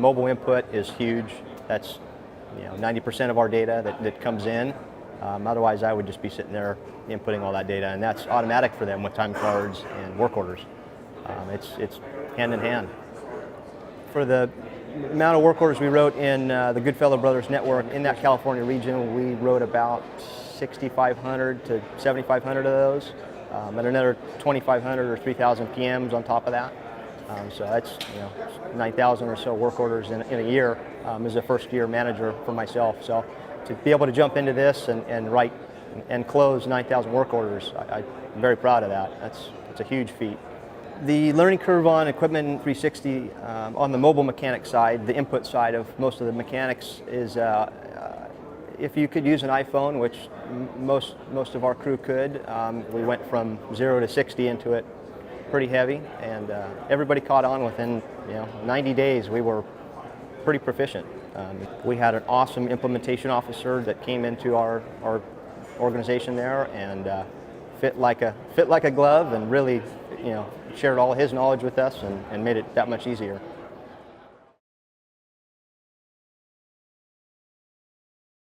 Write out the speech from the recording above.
Mobile input is huge. That's 90% of our data that comes in. Otherwise, I would just be sitting there inputting all that data, and that's automatic for them with time cards and work orders. It's hand in hand. For the amount of work orders we wrote in the Goodfellow Brothers network in that California region, we wrote about 6,500 to 7,500 of those, and another 2,500 or 3,000 PMs on top of that. So that's 9,000 or so work orders in a year as a first-year manager for myself. So to be able to jump into this and write and close 9,000 work orders, I'm very proud of that. It's a huge feat. The learning curve on Equipment 360 on the mobile mechanic side, the input side of most of the mechanics is if you could use an iPhone, which most of our crew could, we went from 0 to 60 into it pretty heavy, and everybody caught on within 90 days. We were pretty proficient. We had an awesome implementation officer that came into our organization there and fit like a glove, and really shared all his knowledge with us and made it that much easier.